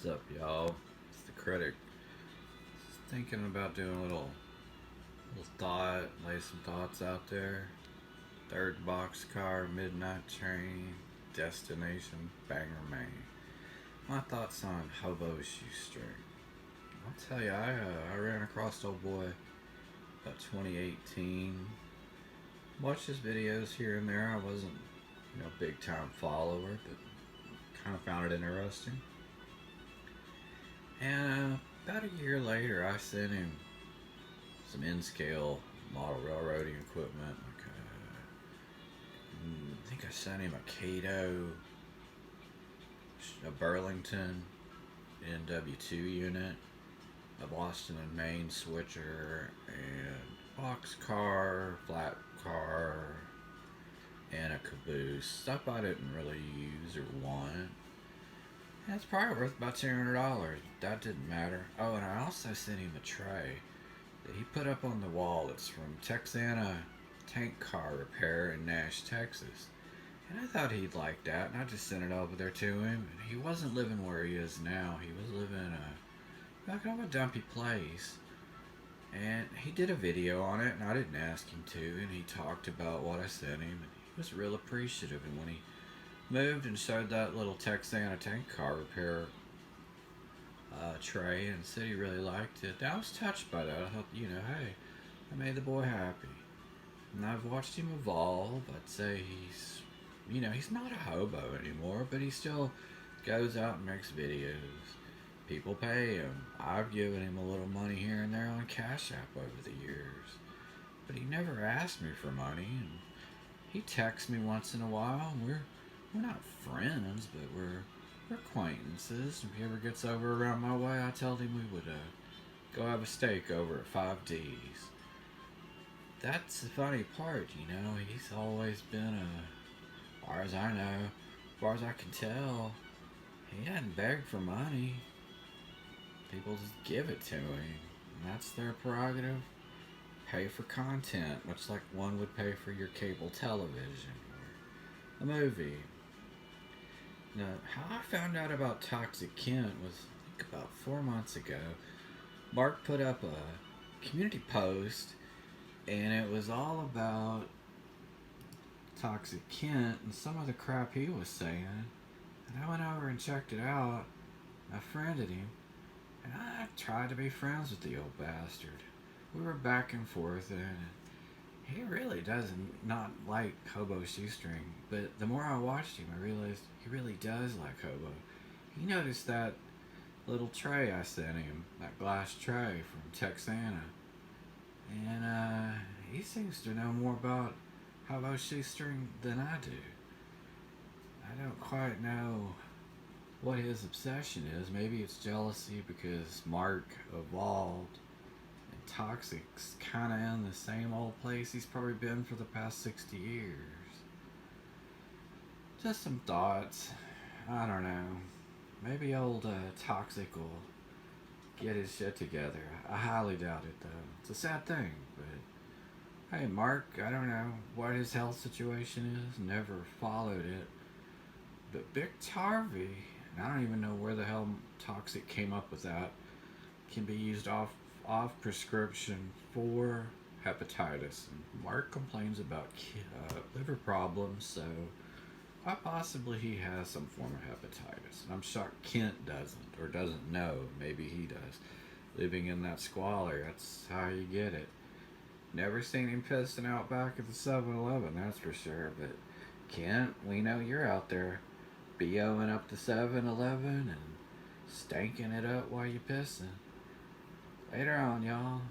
What's up, y'all? It's the critic. Just thinking about doing a little thought, lay some thoughts out there. Third boxcar, midnight train, destination, Bangor, Maine. My thoughts on Hobo Shoestring. I'll tell you, I ran across old boy about 2018. Watched his videos here and there. I wasn't, big time follower, but kind of found it interesting. And about a year later, I sent him some in-scale model railroading equipment. I think I sent him a Cato, a Burlington NW2 unit, a Boston and Maine switcher, and boxcar, flat car, and a caboose. Stuff I didn't really use or want. That's probably worth about $200. That didn't matter. Oh, and I also sent him a tray that he put up on the wall. It's from Texana Tank Car Repair in Nash, Texas. And I thought he'd like that, and I just sent it over there to him. And he wasn't living where he is now. He was living in a kind of a dumpy place. And he did a video on it, and I didn't ask him to. And he talked about what I sent him, and he was real appreciative. And when he moved and showed that little Texana Tank Car Repair tray and said he really liked it, I was touched by that. I thought, hey, I made the boy happy. And I've watched him evolve. I'd say he's not a hobo anymore, but he still goes out and makes videos. People pay him. I've given him a little money here and there on Cash App over the years. But he never asked me for money, and he texts me once in a while, and we're not friends, but we're acquaintances. If he ever gets over around my way, I told him we would go have a steak over at 5D's. That's the funny part, he's always been as far as I know, as far as I can tell, he hadn't begged for money. People just give it to him, and that's their prerogative. Pay for content, much like one would pay for your cable television or a movie. Now, how I found out about Toxic Kent was, I think, about 4 months ago. Mark put up a community post, and it was all about Toxic Kent and some of the crap he was saying. And I went over and checked it out. I friended him, and I tried to be friends with the old bastard. We were back and forth, and he really does not like Hobo Shoestring. But the more I watched him, I realized he really does like Hobo. He noticed that little tray I sent him, that glass tray from Texana. And he seems to know more about Hobo Shoestring than I do. I don't quite know what his obsession is. Maybe it's jealousy because Mark evolved and Toxic's kind of in the same old place he's probably been for the past 60 years. Just some thoughts. I don't know. Maybe old Toxic will get his shit together. I highly doubt it, though. It's a sad thing, but hey, Mark, I don't know what his health situation is. Never followed it. But Big Tarvey, and I don't even know where the hell Toxic came up with that, can be used off prescription for hepatitis. And Mark complains about liver problems, so quite possibly he has some form of hepatitis. And I'm shocked Kent doesn't, or doesn't know. Maybe he does. Living in that squalor, that's how you get it. Never seen him pissing out back at the 7-Eleven, that's for sure. But Kent, we know you're out there BOing up the 7-Eleven and stanking it up while you're pissing. Later on, y'all.